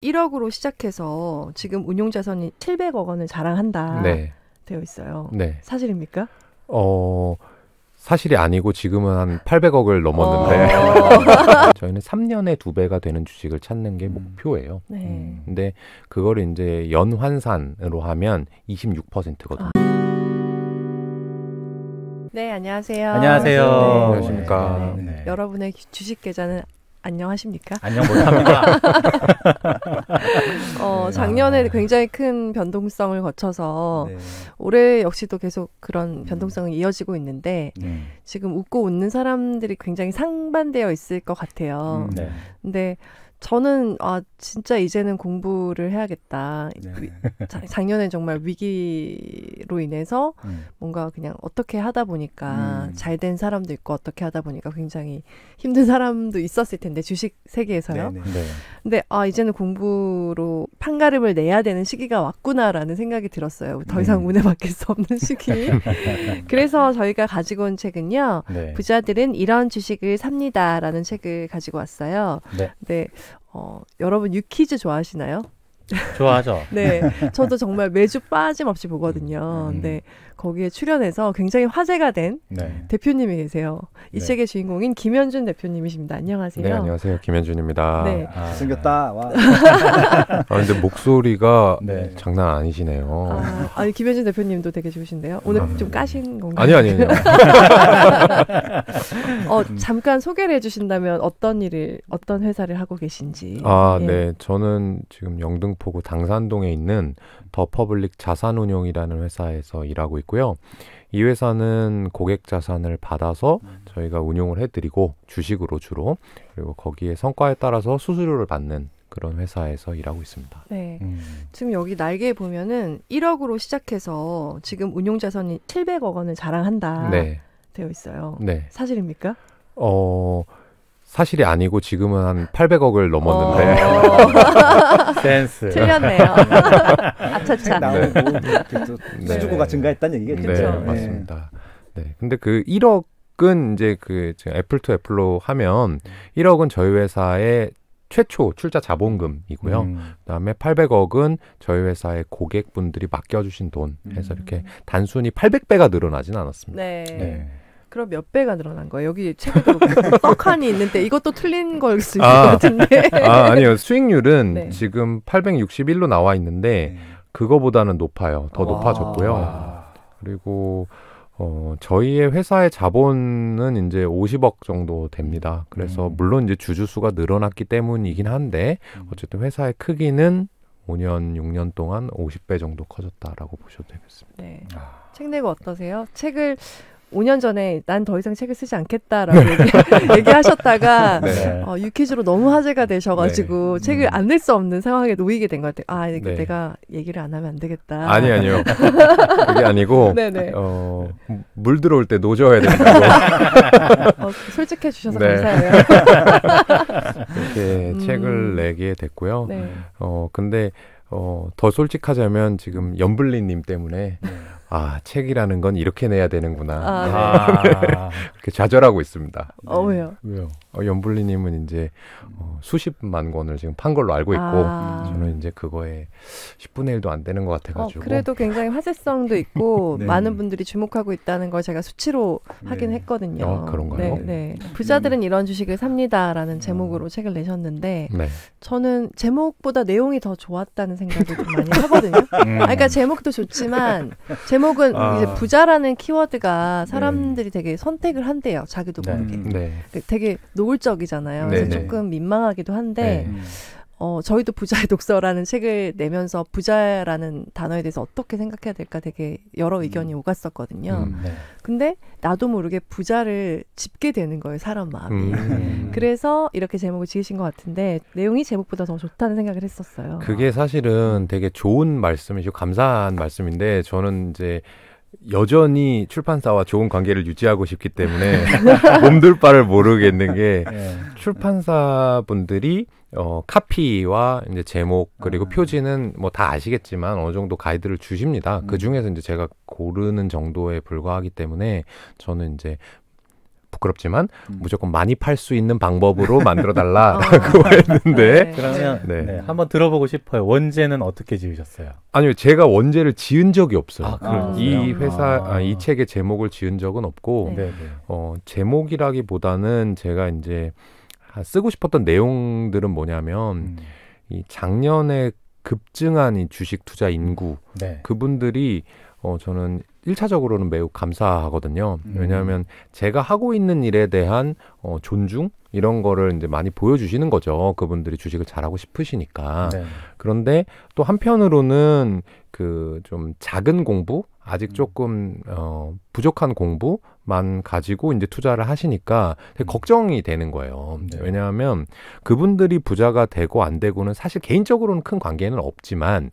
1억으로 시작해서 지금 운용자산이 700억 원을 자랑한다 네. 되어 있어요. 네. 사실입니까? 사실이 아니고 지금은 한 800억을 넘었는데 저희는 3년에 2배가 되는 주식을 찾는 게 목표예요. 네. 근데 그거를 이제 연환산으로 하면 26%거든요. 네, 안녕하세요. 안녕하세요. 네. 안녕하십니까. 네. 여러분의 주식 계좌는 안녕하십니까? 안녕 못합니다. 작년에 굉장히 큰 변동성을 거쳐서 네. 올해 역시도 계속 그런 변동성이 이어지고 있는데 지금 웃고 웃는 사람들이 굉장히 상반되어 있을 것 같아요. 네. 근데 저는 진짜 이제는 공부를 해야겠다. 네. 작년에 정말 위기로 인해서 뭔가 그냥 어떻게 하다 보니까 잘 된 사람도 있고 어떻게 하다 보니까 굉장히 힘든 사람도 있었을 텐데 주식 세계에서요. 네. 근데 이제는 공부로 판가름을 내야 되는 시기가 왔구나라는 생각이 들었어요. 더 이상 운에 맡길 수 없는 시기. 그래서 저희가 가지고 온 책은요. 네. 부자들은 이런 주식을 삽니다라는 책을 가지고 왔어요. 네. 네. 여러분 유퀴즈 좋아하시나요? 좋아하죠. 네, 저도 정말 매주 빠짐없이 보거든요. 근데 거기에 출연해서 굉장히 화제가 된 네. 대표님이 계세요. 이 네. 책의 주인공인 김현준 대표님이십니다. 안녕하세요. 네, 안녕하세요. 김현준입니다. 네. 생겼다. 와. 근데 목소리가 네. 장난 아니시네요. 아니 김현준 대표님도 되게 좋으신데요. 오늘 좀 까신 건가요? 아니요. 잠깐 소개를 해주신다면 어떤 회사를 하고 계신지. 예. 네. 저는 지금 영등포구 당산동에 있는 더 퍼블릭 자산운용이라는 회사에서 일하고 있고요. 이 회사는 고객 자산을 받아서 저희가 운용을 해드리고 주식으로 주로 그리고 거기에 성과에 따라서 수수료를 받는 그런 회사에서 일하고 있습니다. 네. 지금 여기 날개에 보면은 1억으로 시작해서 지금 운용자산이 700억 원을 자랑한다 네. 되어 있어요. 네. 사실입니까? 사실이 아니고 지금은 한 800억을 넘었는데 센스. 틀렸네요. 아차차. 수주고가 증가했다는 얘기겠죠. 네, 그쵸? 맞습니다. 네. 근데 그 1억은 이제 지금 애플 투 애플로 하면 1억은 저희 회사의 최초 출자 자본금이고요. 그다음에 800억은 저희 회사의 고객분들이 맡겨주신 돈 해서 이렇게 단순히 800배가 늘어나진 않았습니다. 네. 네. 그럼 몇 배가 늘어난 거예요? 여기 책에도 떡하니 있는데 이것도 틀린 걸 수 있을 것 같은데. 아니요. 수익률은 네. 지금 861로 나와 있는데 그거보다는 높아요. 더 높아졌고요. 그리고 저희의 회사의 자본은 이제 50억 정도 됩니다. 그래서 물론 이제 주주수가 늘어났기 때문이긴 한데 어쨌든 회사의 크기는 5년, 6년 동안 50배 정도 커졌다라고 보셔도 되겠습니다. 네. 책 내고 어떠세요? 책을 5년 전에 난 더 이상 책을 쓰지 않겠다라고 얘기하셨다가 네. 유퀴즈로 너무 화제가 되셔가지고 책을 안 낼 수 없는 상황에 놓이게 된 것 같아요. 네. 내가 얘기를 안 하면 안 되겠다. 아니요. 그게 아니고 네네. 물 들어올 때 노져야 된다고. 솔직해 주셔서 네. 감사해요. 이렇게 책을 내게 됐고요. 네. 근데 더 솔직하자면 지금 연블리님 때문에 책이라는 건 이렇게 내야 되는구나. 그렇게 좌절하고 있습니다. 왜요? 연블리님은 이제 수십만 권을 지금 판 걸로 알고 있고 저는 이제 그거에 10분의 1도 안 되는 것 같아가지고. 그래도 굉장히 화제성도 있고 네. 많은 분들이 주목하고 있다는 걸 제가 수치로 하긴 했거든요. 그런가요? 네. 부자들은 이런 주식을 삽니다라는 제목으로 책을 내셨는데 네. 저는 제목보다 내용이 더 좋았다는 생각을 좀 많이 하거든요. 그러니까 제목도 좋지만 제목은 이제 부자라는 키워드가 사람들이 되게 선택을 한대요. 자기도 모르게. 네. 되게 노골적이잖아요. 그래서 네네. 조금 민망하기도 한데 네. 저희도 부자의 독서라는 책을 내면서 부자라는 단어에 대해서 어떻게 생각해야 될까 되게 여러 의견이 오갔었거든요. 네. 근데 나도 모르게 부자를 짚게 되는 거예요, 사람 마음이. 그래서 이렇게 제목을 지으신 것 같은데 내용이 제목보다 더 좋다는 생각을 했었어요. 그게 사실은 되게 좋은 말씀이시고 감사한 말씀인데 저는 이제 여전히 출판사와 좋은 관계를 유지하고 싶기 때문에 몸둘 바를 모르겠는 게 출판사분들이 카피와 이제 제목 그리고 표지는 뭐 다 아시겠지만 어느 정도 가이드를 주십니다. 그 중에서 이제 제가 고르는 정도에 불과하기 때문에 저는 이제 부끄럽지만 무조건 많이 팔 수 있는 방법으로 만들어달라라고 했는데 네. 그러면 네. 네, 한번 들어보고 싶어요. 원제는 어떻게 지으셨어요? 아니요, 제가 원제를 지은 적이 없어요. 아, 그러세요? 이 회사, 아. 이 책의 제목을 지은 적은 없고, 네. 네, 네. 제목이라기보다는 제가 이제 쓰고 싶었던 내용들은 뭐냐면, 이 작년에 급증한 이 주식 투자 인구, 네. 그분들이 저는 1차적으로는 매우 감사하거든요. 왜냐하면 제가 하고 있는 일에 대한 존중? 이런 거를 이제 많이 보여주시는 거죠. 그분들이 주식을 잘하고 싶으시니까. 네. 그런데 또 한편으로는 그 좀 작은 공부, 아직 조금 부족한 공부만 가지고 이제 투자를 하시니까 되게 걱정이 되는 거예요. 네. 왜냐하면 그분들이 부자가 되고 안 되고는 사실 개인적으로는 큰 관계는 없지만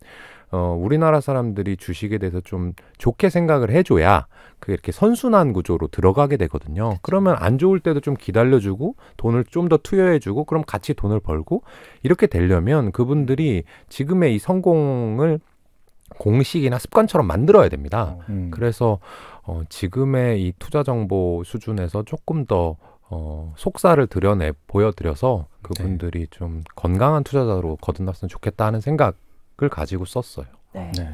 우리나라 사람들이 주식에 대해서 좀 좋게 생각을 해줘야 그게 이렇게 선순환 구조로 들어가게 되거든요. 그쵸. 그러면 안 좋을 때도 좀 기다려주고 돈을 좀 더 투여해주고 그럼 같이 돈을 벌고 이렇게 되려면 그분들이 지금의 이 성공을 공식이나 습관처럼 만들어야 됩니다. 그래서 지금의 이 투자 정보 수준에서 조금 더 속살을 보여드려서 그분들이 좀 건강한 투자자로 거듭났으면 좋겠다 하는 생각을 가지고 썼어요. 네. 네.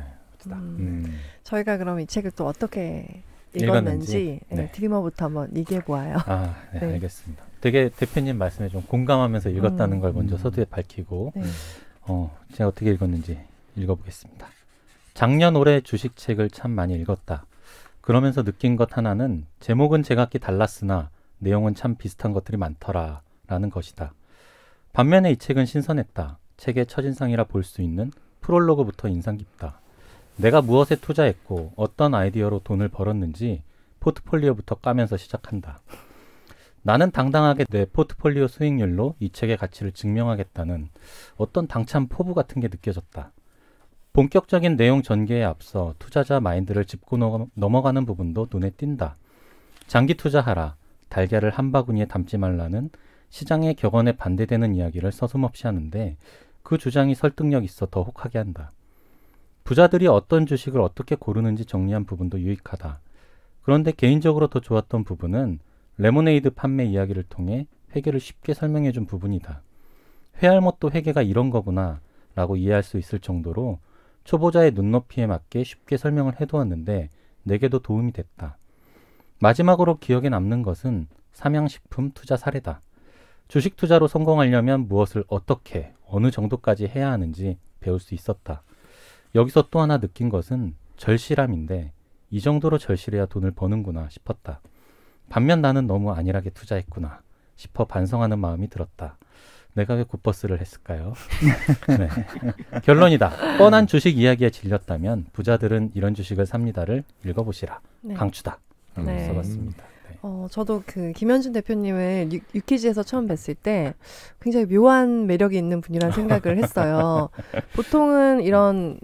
저희가 그럼 이 책을 또 어떻게 읽었는지? 읽었는지 네. 드리머부터 한번 얘기해 보아요. 아, 네, 네. 알겠습니다. 되게 대표님 말씀에 좀 공감하면서 읽었다는 걸 먼저 서두에 밝히고 네. 제가 어떻게 읽었는지 읽어보겠습니다. 작년 올해 주식책을 참 많이 읽었다. 그러면서 느낀 것 하나는 제목은 제각기 달랐으나 내용은 참 비슷한 것들이 많더라 라는 것이다. 반면에 이 책은 신선했다. 책의 첫인상이라 볼 수 있는 프롤로그부터 인상 깊다. 내가 무엇에 투자했고 어떤 아이디어로 돈을 벌었는지 포트폴리오부터 까면서 시작한다. 나는 당당하게 내 포트폴리오 수익률로 이 책의 가치를 증명하겠다는 어떤 당찬 포부 같은 게 느껴졌다. 본격적인 내용 전개에 앞서 투자자 마인드를 짚고 넘어가는 부분도 눈에 띈다. 장기 투자하라, 달걀을 한 바구니에 담지 말라는 시장의 격언에 반대되는 이야기를 서슴없이 하는데 그 주장이 설득력 있어 더 혹하게 한다. 부자들이 어떤 주식을 어떻게 고르는지 정리한 부분도 유익하다. 그런데 개인적으로 더 좋았던 부분은 레모네이드 판매 이야기를 통해 회계를 쉽게 설명해준 부분이다. 회알못도 회계가 이런 거구나 라고 이해할 수 있을 정도로 초보자의 눈높이에 맞게 쉽게 설명을 해두었는데 내게도 도움이 됐다. 마지막으로 기억에 남는 것은 삼양식품 투자 사례다. 주식 투자로 성공하려면 무엇을 어떻게, 어느 정도까지 해야 하는지 배울 수 있었다. 여기서 또 하나 느낀 것은 절실함인데 이 정도로 절실해야 돈을 버는구나 싶었다. 반면 나는 너무 안일하게 투자했구나 싶어 반성하는 마음이 들었다. 내가 왜 굿버스를 했을까요? 네. 결론이다. 뻔한 주식 이야기에 질렸다면 부자들은 이런 주식을 삽니다를 읽어보시라. 네. 강추다. 네. 써봤습니다. 네. 저도 그 김현준 대표님을 유키즈에서 처음 뵀을 때 굉장히 묘한 매력이 있는 분이라는 생각을 했어요. 보통은 이런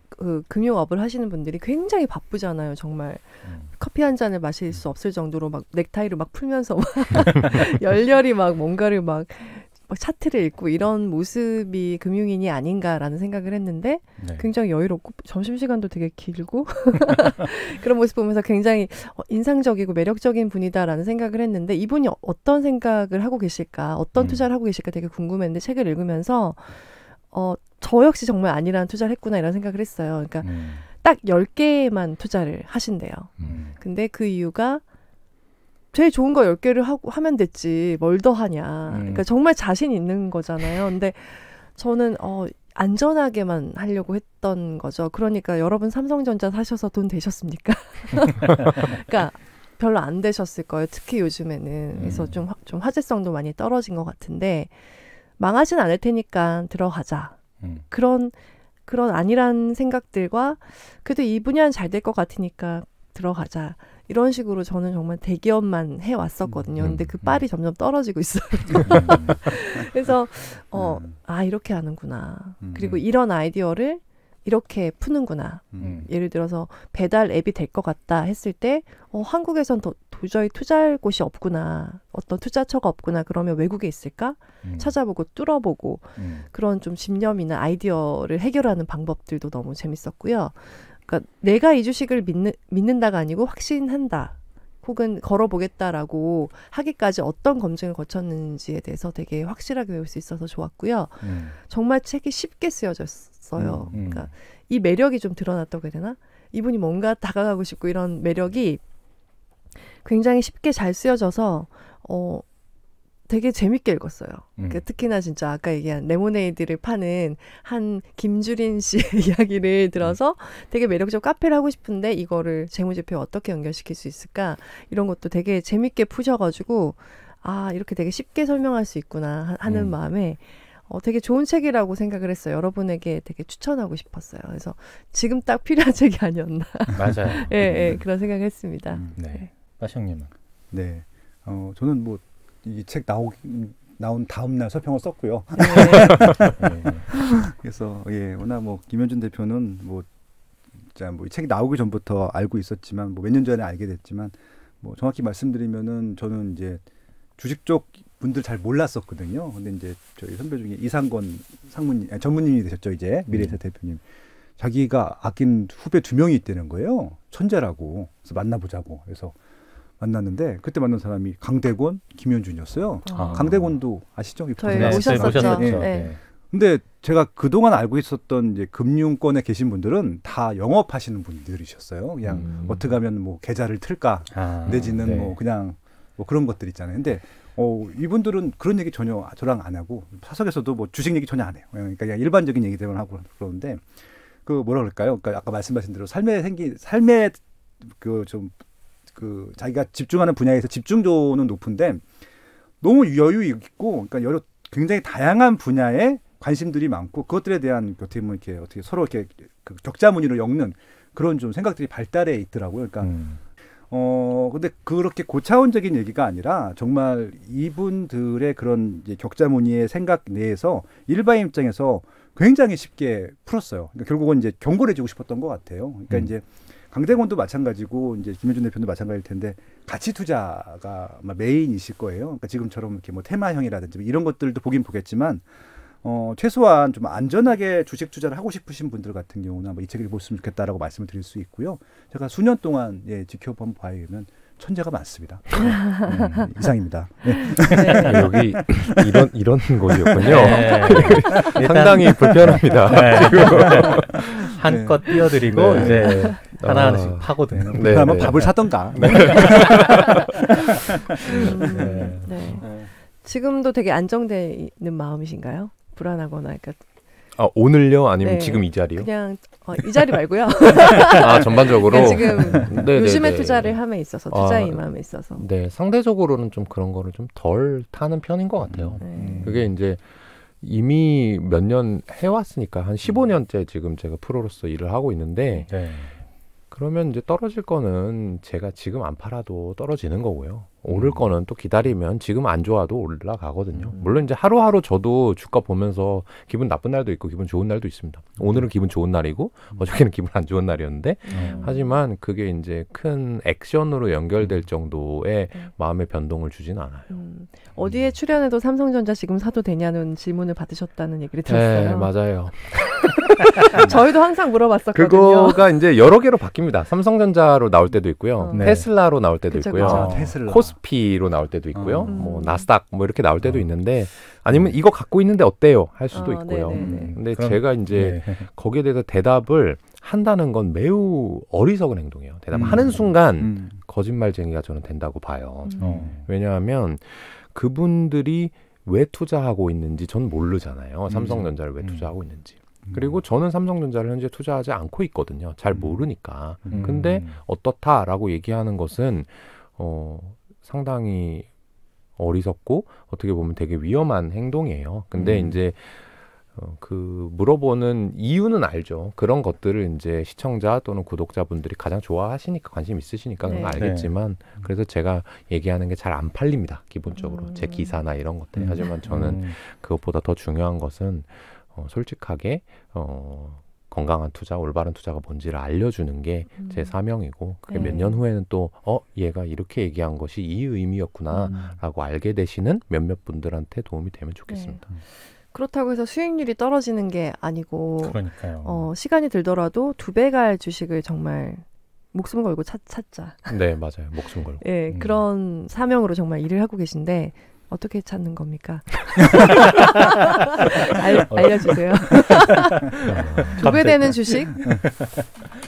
그 금융업을 하시는 분들이 굉장히 바쁘잖아요. 정말 커피 한 잔을 마실 수 없을 정도로 막 넥타이를 막 풀면서 막 열렬히 막 뭔가를 막 차트를 읽고 이런 모습이 금융인이 아닌가라는 생각을 했는데 네. 굉장히 여유롭고 점심시간도 되게 길고 그런 모습 보면서 굉장히 인상적이고 매력적인 분이다라는 생각을 했는데 이분이 어떤 생각을 하고 계실까, 어떤 투자를 하고 계실까 되게 궁금했는데 책을 읽으면서 저 역시 정말 아니라는 투자를 했구나 이런 생각을 했어요. 그러니까 딱 10개만 투자를 하신대요. 근데 그 이유가 제일 좋은 거 10개를 하면 됐지 뭘 더 하냐. 그러니까 정말 자신 있는 거잖아요. 근데 저는 안전하게만 하려고 했던 거죠. 그러니까 여러분 삼성전자 사셔서 돈 되셨습니까? 그러니까 별로 안 되셨을 거예요. 특히 요즘에는. 그래서 좀 화제성도 많이 떨어진 것 같은데 망하진 않을 테니까 들어가자. 그런 아니란 생각들과 그래도 이 분야는 잘 될 것 같으니까 들어가자. 이런 식으로 저는 정말 대기업만 해왔었거든요. 근데 그 빨이 점점 떨어지고 있어요. 그래서 이렇게 하는구나. 그리고 이런 아이디어를 이렇게 푸는구나. 예를 들어서 배달 앱이 될 것 같다 했을 때 한국에선 도저히 투자할 곳이 없구나. 어떤 투자처가 없구나. 그러면 외국에 있을까? 찾아보고 뚫어보고 그런 좀 집념이나 아이디어를 해결하는 방법들도 너무 재밌었고요. 그러니까 내가 이 주식을 믿는다가 아니고 확신한다. 혹은 걸어보겠다라고 하기까지 어떤 검증을 거쳤는지에 대해서 되게 확실하게 배울 수 있어서 좋았고요. 정말 책이 쉽게 쓰여졌어요. 그러니까 이 매력이 좀 드러났다고 해야 되나? 이분이 뭔가 다가가고 싶고 이런 매력이 굉장히 쉽게 잘 쓰여져서 되게 재밌게 읽었어요. 그러니까 특히나 진짜 아까 얘기한 레모네이드를 파는 한 김주린 씨의 이야기를 들어서 되게 매력적 카페를 하고 싶은데 이거를 재무제표에 어떻게 연결시킬 수 있을까 이런 것도 되게 재밌게 푸셔가지고 아 이렇게 되게 쉽게 설명할 수 있구나 하는 마음에 되게 좋은 책이라고 생각을 했어요. 여러분에게 되게 추천하고 싶었어요. 그래서 지금 딱 필요한 책이 아니었나. 맞아요. 예, 그런 생각을 했습니다. 네. 빠숑님은? 네. 저는 뭐 이 책 나온 다음 날 서평을 썼고요. 네. 그래서 워낙 뭐 김현준 대표는 뭐 이 책이 나오기 전부터 알고 있었지만 뭐 몇 년 전에 알게 됐지만 뭐 정확히 말씀드리면은 저는 이제 주식 쪽 분들 잘 몰랐었거든요. 근데 이제 저희 선배 중에 이상권 전무님이 되셨죠. 이제 미래에셋 대표님. 자기가 아낀 후배 2명이 있다는 거예요. 천재라고. 그래서 만나보자고. 그래서 만났는데 그때 만난 사람이 강대권, 김현준이었어요. 강대권도 아시죠? 저희 오셨었죠. 네. 근데 제가 그동안 알고 있었던 이제 금융권에 계신 분들은 다 영업하시는 분들이셨어요. 그냥 어떻게 하면 뭐 계좌를 틀까 내지는 뭐 그냥 뭐 그런 것들 있잖아요. 근데 이분들은 그런 얘기 전혀 저랑 안 하고 사석에서도 뭐 주식 얘기 전혀 안 해요. 그러니까 그냥 일반적인 얘기들만 하고 그러는데 그 뭐라 그럴까요? 그러니까 아까 말씀하신 대로 삶의 자기가 집중하는 분야에서 집중도는 높은데 너무 여유 있고 그러니까 굉장히 다양한 분야에 관심들이 많고 그것들에 대한 어떻게 보면 어떻게 서로 이렇게 그 격자무늬로 엮는 그런 좀 생각들이 발달해 있더라고요. 그러니까 근데 그렇게 고차원적인 얘기가 아니라 정말 이분들의 그런 이제 격자무늬의 생각 내에서 일반인 입장에서 굉장히 쉽게 풀었어요. 그러니까 결국은 이제 경고를 해주고 싶었던 것 같아요. 그러니까 이제 강대권도 마찬가지고 이제 김현준 대표도 마찬가지일 텐데 가치 투자가 아마 메인이실 거예요. 그러니까 지금처럼 이렇게 뭐 테마형이라든지 이런 것들도 보긴 보겠지만 최소한 좀 안전하게 주식 투자를 하고 싶으신 분들 같은 경우는 이 책을 보셨으면 좋겠다라고 말씀을 드릴 수 있고요. 제가 수년 동안 지켜본 바에 의하면 천재가 많습니다. 이상입니다. 네. 여기 이런 곳이었군요. 상당히 불편합니다. 한껏 띄워드리고 이제 하나하나씩 파고드는. 그러면 밥을 사던가. 지금도 되게 안정돼 있는 마음이신가요? 불안하거나 그러니까 오늘요? 아니면 지금 이 자리요? 그냥 이 자리 말고요. 전반적으로 지금 요즘에 투자를 함에 있어서 투자에 임함에 있어서 상대적으로는 좀 그런 거를 좀 덜 타는 편인 것 같아요. 그게 이제 이미 몇 년 해왔으니까 한 15년째 지금 제가 프로로서 일을 하고 있는데 그러면 이제 떨어질 거는 제가 지금 안 팔아도 떨어지는 거고요. 오를 거는 또 기다리면 지금 안 좋아도 올라가거든요. 물론 이제 하루하루 저도 주가 보면서 기분 나쁜 날도 있고 기분 좋은 날도 있습니다. 오늘은 기분 좋은 날이고 어저께는 기분 안 좋은 날이었는데 하지만 그게 이제 큰 액션으로 연결될 정도의 마음의 변동을 주진 않아요. 어디에 출연해도 삼성전자 지금 사도 되냐는 질문을 받으셨다는 얘기를 들었어요. 네, 맞아요. 저희도 항상 물어봤었거든요. 그거가 이제 여러 개로 바뀝니다. 삼성전자로 나올 때도 있고요. 테슬라로 나올 때도 있고요. 테슬라. 코스피로 나올 때도 있고요. 뭐 나스닥 뭐 이렇게 나올 때도 있는데 아니면 이거 갖고 있는데 어때요? 할 수도 있고요. 근데 제가 이제 거기에 대해서 대답을 한다는 건 매우 어리석은 행동이에요. 대답하는 순간 거짓말쟁이가 저는 된다고 봐요. 왜냐하면 그분들이 왜 투자하고 있는지 전 모르잖아요. 삼성전자를 왜 투자하고 있는지. 그리고 저는 삼성전자를 현재 투자하지 않고 있거든요. 잘 모르니까. 근데 어떻다라고 얘기하는 것은 상당히 어리석고 어떻게 보면 되게 위험한 행동이에요. 근데 이제 그 물어보는 이유는 알죠. 그런 것들을 이제 시청자 또는 구독자분들이 가장 좋아하시니까 관심 있으시니까 그런 거 알겠지만 그래서 제가 얘기하는 게 잘 안 팔립니다. 기본적으로 제 기사나 이런 것들. 하지만 저는 그것보다 더 중요한 것은 솔직하게 건강한 투자, 올바른 투자가 뭔지를 알려주는 게 제 사명이고 그게 몇 년 후에는 또 얘가 이렇게 얘기한 것이 이 의미였구나 라고 알게 되시는 몇몇 분들한테 도움이 되면 좋겠습니다. 그렇다고 해서 수익률이 떨어지는 게 아니고 그러니까요. 시간이 들더라도 2배 갈 주식을 정말 목숨 걸고 찾자. 네, 맞아요. 목숨 걸고. 예, 그런 사명으로 정말 일을 하고 계신데 어떻게 찾는 겁니까? 알려주세요. 2배 되는 주식?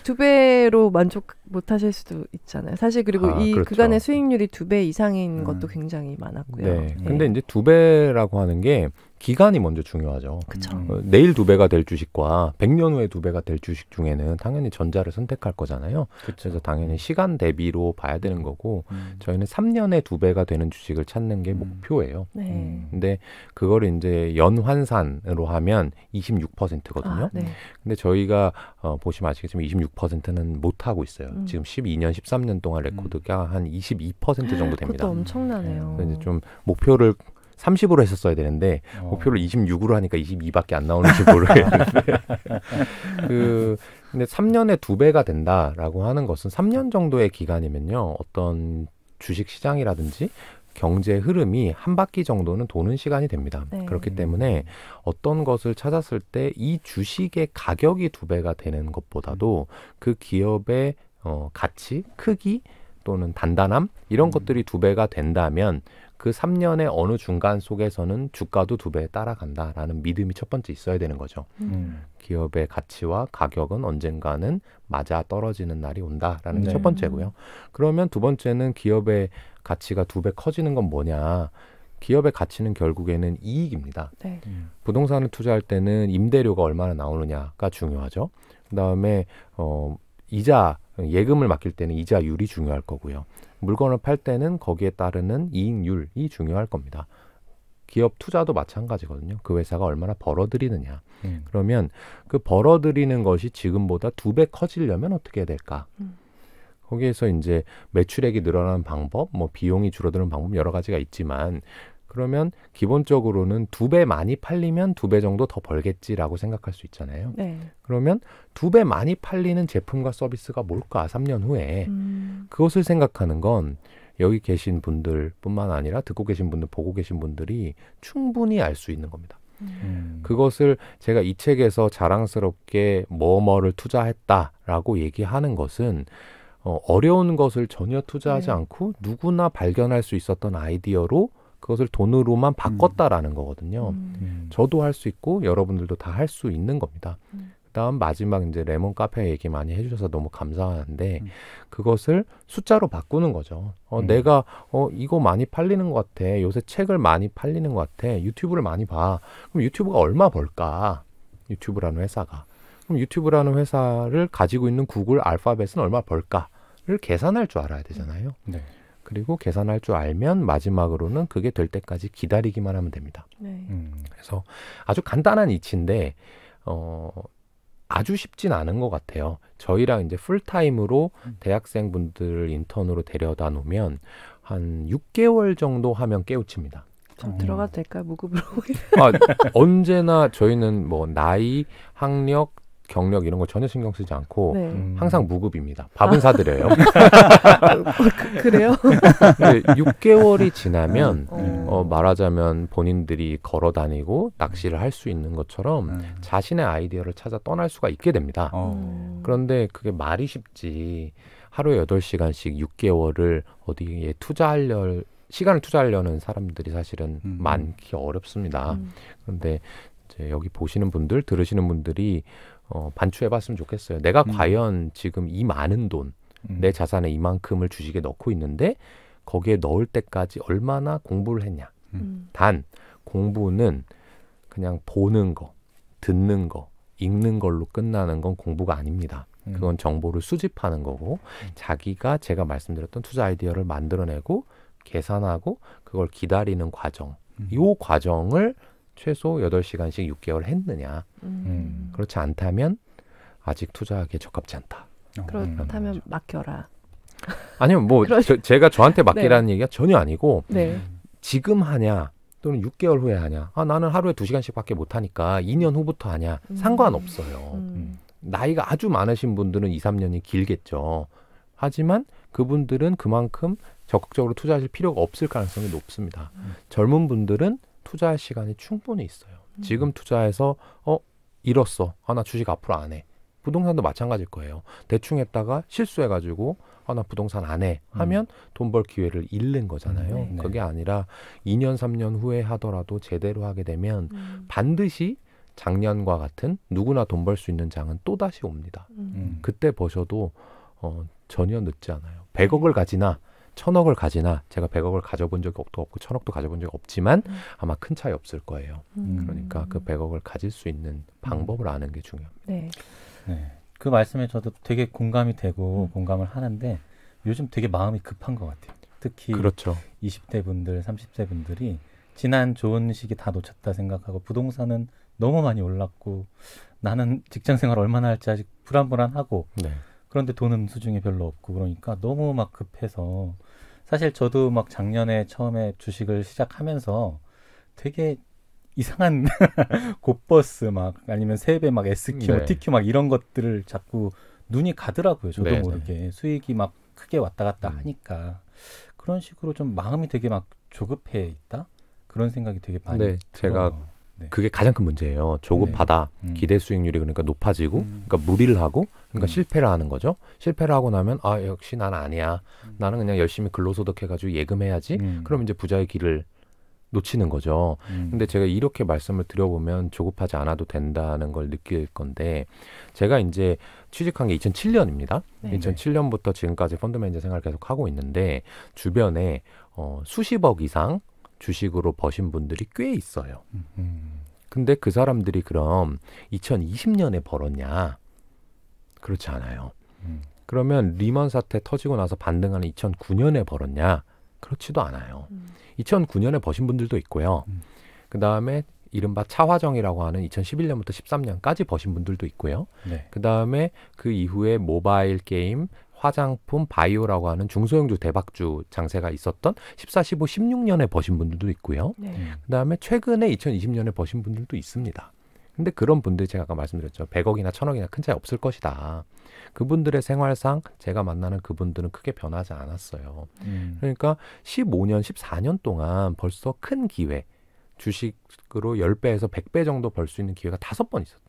2배로 만족 못 하실 수도 있잖아요. 사실 그리고 그렇죠. 그간의 수익률이 2배 이상인 것도 굉장히 많았고요. 네. 근데 이제 2배라고 하는 게 기간이 먼저 중요하죠. 그쵸. 내일 2배가 될 주식과 100년 후에 2배가 될 주식 중에는 당연히 전자를 선택할 거잖아요. 그래서 당연히 시간 대비로 봐야 되는 거고 저희는 3년에 2배가 되는 주식을 찾는 게 목표예요. 네. 근데 그거를 이제 연환산으로 하면 26%거든요. 네. 근데 저희가 보시면 아시겠지만 26%는 못 하고 있어요. 지금 12년, 13년 동안 레코드가 한 22% 정도 됩니다. 그것도 엄청나네요. 그래서 이제 좀 목표를 30으로 했었어야 되는데 목표를 26으로 하니까 22밖에 안 나오는지 모르겠는데 근데 3년에 2배가 된다라고 하는 것은 3년 정도의 기간이면요. 어떤 주식 시장이라든지 경제 흐름이 한 바퀴 정도는 도는 시간이 됩니다. 네. 그렇기 때문에 어떤 것을 찾았을 때 이 주식의 가격이 2배가 되는 것보다도 그 기업의 가치, 크기 또는 단단함 이런 것들이 2배가 된다면 그 3년의 어느 중간 속에서는 주가도 2배에 따라간다라는 믿음이 첫 번째 있어야 되는 거죠. 기업의 가치와 가격은 언젠가는 맞아 떨어지는 날이 온다라는 게 첫 번째고요. 그러면 두 번째는 기업의 가치가 2배 커지는 건 뭐냐. 기업의 가치는 결국에는 이익입니다. 네. 부동산을 투자할 때는 임대료가 얼마나 나오느냐가 중요하죠. 그다음에 이자, 예금을 맡길 때는 이자율이 중요할 거고요. 물건을 팔 때는 거기에 따르는 이익률이 중요할 겁니다. 기업 투자도 마찬가지거든요. 그 회사가 얼마나 벌어들이느냐. 그러면 그 벌어들이는 것이 지금보다 2배 커지려면 어떻게 해야 될까? 거기에서 이제 매출액이 늘어나는 방법, 뭐 비용이 줄어드는 방법 여러 가지가 있지만 그러면 기본적으로는 2배 많이 팔리면 2배 정도 더 벌겠지라고 생각할 수 있잖아요. 네. 그러면 2배 많이 팔리는 제품과 서비스가 뭘까? 3년 후에. 그것을 생각하는 건 여기 계신 분들뿐만 아니라 듣고 계신 분들, 보고 계신 분들이 충분히 알 수 있는 겁니다. 그것을 제가 이 책에서 자랑스럽게 뭐뭐를 투자했다라고 얘기하는 것은 어려운 것을 전혀 투자하지 않고 누구나 발견할 수 있었던 아이디어로 그것을 돈으로만 바꿨다라는 거거든요. 저도 할 수 있고 여러분들도 다 할 수 있는 겁니다. 그다음 마지막 이제 레몬 카페 얘기 많이 해주셔서 너무 감사한데 그것을 숫자로 바꾸는 거죠. 내가 이거 많이 팔리는 것 같아. 요새 책을 많이 팔리는 것 같아. 유튜브를 많이 봐. 그럼 유튜브가 얼마 벌까? 유튜브라는 회사가. 그럼 유튜브라는 회사를 가지고 있는 구글 알파벳은 얼마 벌까를 계산할 줄 알아야 되잖아요. 네. 그리고 계산할 줄 알면 마지막으로는 그게 될 때까지 기다리기만 하면 됩니다. 네. 그래서 아주 간단한 이치인데 아주 쉽진 않은 것 같아요. 저희랑 이제 풀타임으로 대학생분들을 인턴으로 데려다 놓으면 한 6개월 정도 하면 깨우칩니다. 좀 들어가도 될까요? 무급으로. 언제나 저희는 뭐 나이, 학력, 경력 이런 거 전혀 신경 쓰지 않고 항상 무급입니다. 밥은 사드려요. 그래요? 근데 6개월이 지나면 말하자면 본인들이 걸어 다니고 낚시를 할 수 있는 것처럼 자신의 아이디어를 찾아 떠날 수가 있게 됩니다. 그런데 그게 말이 쉽지. 하루에 8시간씩 6개월을 어디에 시간을 투자하려는 사람들이 사실은 많기 어렵습니다. 그런데 이제 여기 보시는 분들, 들으시는 분들이 반추해봤으면 좋겠어요. 내가 과연 지금 이 많은 돈, 내 자산의 이만큼을 주식에 넣고 있는데 거기에 넣을 때까지 얼마나 공부를 했냐. 단 공부는 그냥 보는 거, 듣는 거, 읽는 걸로 끝나는 건 공부가 아닙니다. 그건 정보를 수집하는 거고 자기가 제가 말씀드렸던 투자 아이디어를 만들어내고 계산하고 그걸 기다리는 과정. 이 과정을 최소 8시간씩 6개월 했느냐. 그렇지 않다면 아직 투자하기에 적합지 않다. 그렇다면 맡겨라. 아니면 뭐 제가 저한테 맡기라는 얘기가 전혀 아니고 지금 하냐 또는 6개월 후에 하냐. 나는 하루에 2시간씩 밖에 못하니까 2년 후부터 하냐. 상관없어요. 나이가 아주 많으신 분들은 2, 3년이 길겠죠. 하지만 그분들은 그만큼 적극적으로 투자하실 필요가 없을 가능성이 높습니다. 젊은 분들은 투자할 시간이 충분히 있어요. 지금 투자해서 잃었어. 나 주식 앞으로 안 해. 부동산도 마찬가지일 거예요. 대충 했다가 실수해가지고 나 부동산 안 해 하면 돈 벌 기회를 잃는 거잖아요. 네. 그게 아니라 2년 3년 후에 하더라도 제대로 하게 되면 반드시 작년과 같은 누구나 돈 벌 수 있는 장은 또다시 옵니다. 그때 버셔도 전혀 늦지 않아요. 100억을 가지나 1000억을 가지나 제가 100억을 가져본 적이 없고 1000억도 가져본 적이 없지만 아마 큰 차이 없을 거예요. 그러니까 그 100억을 가질 수 있는 방법을 아는 게 중요합니다. 네. 네. 그 말씀에 저도 되게 공감이 되고 공감을 하는데 요즘 되게 마음이 급한 것 같아요. 특히 그렇죠. 20대 분들, 30대 분들이 지난 좋은 시기 다 놓쳤다 생각하고 부동산은 너무 많이 올랐고 나는 직장 생활 얼마나 할지 아직 불안불안하고 네. 그런데 돈은 수중에 별로 없고 그러니까 너무 막 급해서 사실 저도 막 작년에 처음에 주식을 시작하면서 되게 이상한 곧버스 막 아니면 세배 막 SQ, 네. TQ 막 이런 것들을 자꾸 눈이 가더라고요. 저도 네, 모르게 수익이 막 크게 왔다 갔다 하니까 그런 식으로 좀 마음이 되게 막 조급해 있다 그런 생각이 되게 많이 네, 제가 들어요. 네. 그게 가장 큰 문제예요. 조급하다. 기대 수익률이 그러니까 높아지고 그러니까 무리를 하고 그러니까 실패를 하는 거죠. 실패를 하고 나면 역시 난 아니야. 나는 그냥 열심히 근로소득 해가지고 예금해야지. 그럼 이제 부자의 길을 놓치는 거죠. 근데 제가 이렇게 말씀을 드려보면 조급하지 않아도 된다는 걸 느낄 건데 제가 이제 취직한 게 2007년입니다. 네. 2007년부터 지금까지 펀드 매니저 생활을 계속 하고 있는데 주변에 수십억 이상 주식으로 버신 분들이 꽤 있어요. 근데 그 사람들이 그럼 2020년에 벌었냐? 그렇지 않아요. 그러면 리먼 사태 터지고 나서 반등하는 2009년에 벌었냐? 그렇지도 않아요. 2009년에 버신 분들도 있고요. 그 다음에 이른바 차화정이라고 하는 2011년부터 13년까지 버신 분들도 있고요. 네. 그 다음에 그 이후에 모바일 게임, 화장품, 바이오라고 하는 중소형주 대박주 장세가 있었던 14, 15, 16년에 버신 분들도 있고요. 네. 그 다음에 최근에 2020년에 버신 분들도 있습니다. 근데 그런 분들 제가 아까 말씀드렸죠. 100억이나 1000억이나 큰 차이 없을 것이다. 그분들의 생활상 제가 만나는 그분들은 크게 변하지 않았어요. 그러니까 15년, 14년 동안 벌써 큰 기회, 주식으로 10배에서 100배 정도 벌 수 있는 기회가 5번 있었어요.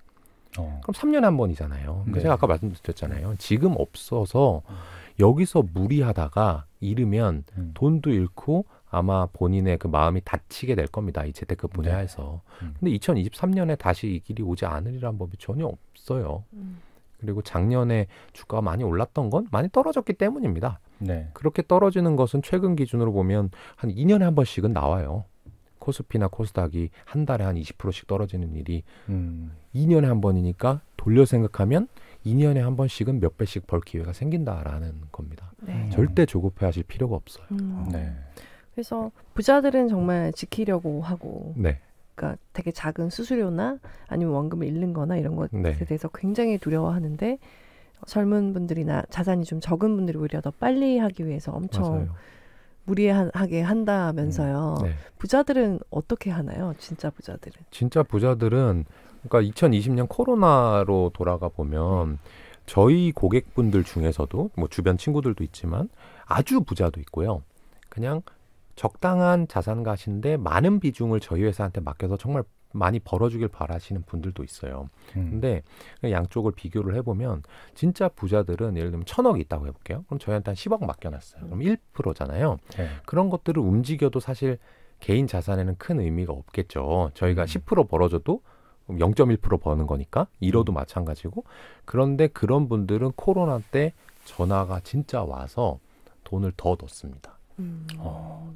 그럼 3년에 한 번이잖아요. 네. 제가 아까 말씀드렸잖아요. 지금 없어서 여기서 무리하다가 잃으면 돈도 잃고 아마 본인의 그 마음이 다치게 될 겁니다. 이 재테크 분야에서. 근데 2023년에 다시 이 길이 오지 않으리란 법이 전혀 없어요. 그리고 작년에 주가가 많이 올랐던 건 많이 떨어졌기 때문입니다. 네. 그렇게 떨어지는 것은 최근 기준으로 보면 한 2년에 한 번씩은 나와요. 코스피나 코스닥이 한 달에 한 20%씩 떨어지는 일이 2년에 한 번이니까 돌려 생각하면 2년에 한 번씩은 몇 배씩 벌 기회가 생긴다라는 겁니다. 네. 절대 조급해 하실 필요가 없어요. 네. 그래서 부자들은 정말 지키려고 하고 네. 그러니까 되게 작은 수수료나 아니면 원금을 잃는 거나 이런 것에 네. 대해서 굉장히 두려워하는데 젊은 분들이나 자산이 좀 적은 분들이 오히려 더 빨리 하기 위해서 엄청 맞아요. 무리하게 한다면서요. 네. 부자들은 어떻게 하나요? 진짜 부자들은. 진짜 부자들은 그러니까 2020년 코로나로 돌아가 보면 저희 고객분들 중에서도 뭐 주변 친구들도 있지만 아주 부자도 있고요. 그냥 적당한 자산가신데 많은 비중을 저희 회사한테 맡겨서 정말 많이 벌어주길 바라시는 분들도 있어요. 근데 양쪽을 비교를 해보면 진짜 부자들은 예를 들면 1000억이 있다고 해볼게요. 그럼 저희한테 한 10억 맡겨놨어요. 그럼 1%잖아요. 네. 그런 것들을 움직여도 사실 개인 자산에는 큰 의미가 없겠죠. 저희가 10% 벌어줘도 0.1% 버는 거니까 잃어도 마찬가지고. 그런데 그런 분들은 코로나 때 전화가 진짜 와서 돈을 더 넣습니다.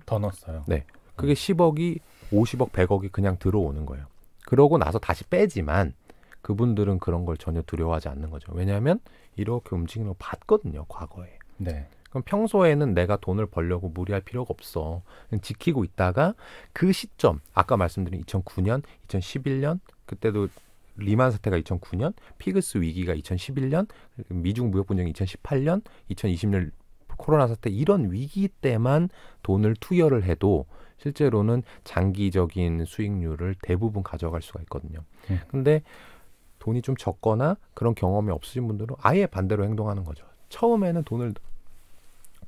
더 넣었어요. 네. 그게 10억이 50억, 100억이 그냥 들어오는 거예요. 그러고 나서 다시 빼지만 그분들은 그런 걸 전혀 두려워하지 않는 거죠. 왜냐하면 이렇게 움직이는 거 봤거든요, 과거에. 네. 그럼 평소에는 내가 돈을 벌려고 무리할 필요가 없어. 그냥 지키고 있다가 그 시점, 아까 말씀드린 2009년, 2011년, 그때도 리만 사태가 2009년, 피그스 위기가 2011년, 미중 무역 분쟁이 2018년, 2020년 코로나 사태 이런 위기 때만 돈을 투여를 해도 실제로는 장기적인 수익률을 대부분 가져갈 수가 있거든요. 근데 돈이 좀 적거나 그런 경험이 없으신 분들은 아예 반대로 행동하는 거죠. 처음에는 돈을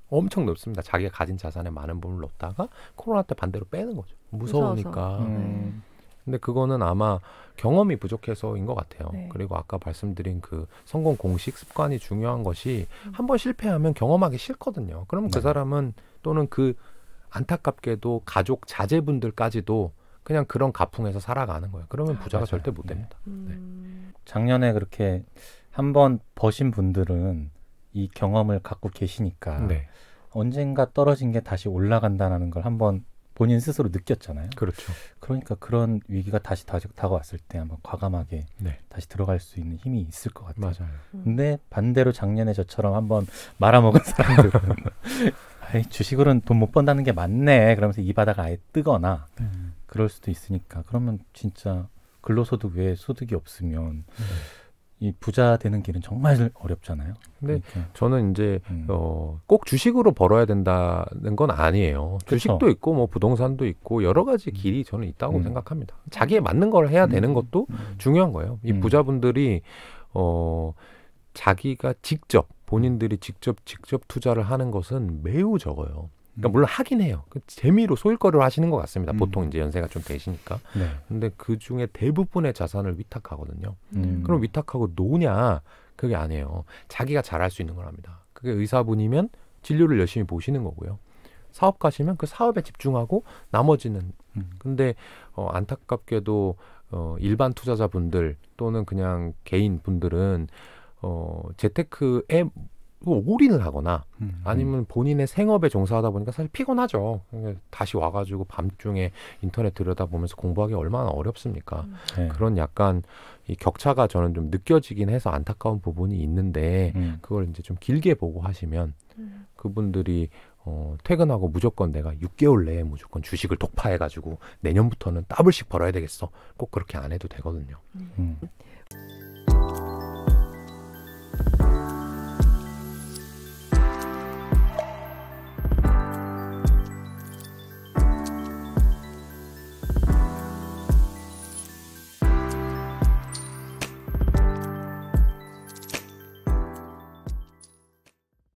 엄청 넣습니다. 자기가 가진 자산의 많은 부분을 넣다가 코로나 때 반대로 빼는 거죠. 무서우니까. 근데 그거는 아마 경험이 부족해서인 것 같아요. 네. 그리고 아까 말씀드린 그 성공 공식 습관이 중요한 것이 한번 실패하면 경험하기 싫거든요. 그러면 그 사람은 또는 그 안타깝게도 가족 자제분들까지도 그냥 그런 가풍에서 살아가는 거예요. 그러면 부자가 맞아요. 절대 못 됩니다. 작년에 그렇게 한번 버신 분들은 이 경험을 갖고 계시니까 네. 언젠가 떨어진 게 다시 올라간다는 걸 한번 본인 스스로 느꼈잖아요. 그렇죠. 그러니까 그런 위기가 다시 다가왔을 때 한번 과감하게 네. 다시 들어갈 수 있는 힘이 있을 것 같아요. 맞아요. 근데 반대로 작년에 저처럼 한번 말아먹은 사람들은 아이, 주식으로는 돈 못 번다는 게 맞네. 그러면서 이 바닥을 아예 뜨거나 그럴 수도 있으니까 그러면 진짜 근로소득 외에 소득이 없으면 이 부자 되는 길은 정말 어렵잖아요. 근데 그러니까. 저는 이제 꼭 주식으로 벌어야 된다는 건 아니에요. 그쵸. 주식도 있고 뭐 부동산도 있고 여러 가지 길이 저는 있다고 생각합니다. 자기에 맞는 걸 해야 되는 것도 중요한 거예요. 이 부자분들이 자기가 직접 본인들이 직접 투자를 하는 것은 매우 적어요. 그러니까 물론 하긴 해요. 그 재미로 소일거리로 하시는 것 같습니다. 보통 이제 연세가 좀 되시니까. 네. 근데 그 중에 대부분의 자산을 위탁하거든요. 그럼 위탁하고 노냐? 그게 아니에요. 자기가 잘할 수 있는 걸 합니다. 그게 의사분이면 진료를 열심히 보시는 거고요. 사업가시면 그 사업에 집중하고 나머지는. 근데 안타깝게도 일반 투자자분들 또는 그냥 개인 분들은 재테크에 올인을 하거나 아니면 본인의 생업에 종사하다 보니까 사실 피곤하죠. 다시 와가지고 밤중에 인터넷 들여다보면서 공부하기 얼마나 어렵습니까? 네. 그런 약간 이 격차가 저는 좀 느껴지긴 해서 안타까운 부분이 있는데 그걸 이제 좀 길게 보고 하시면 그분들이 퇴근하고 무조건 내가 6개월 내에 무조건 주식을 독파해가지고 내년부터는 더블씩 벌어야 되겠어. 꼭 그렇게 안 해도 되거든요.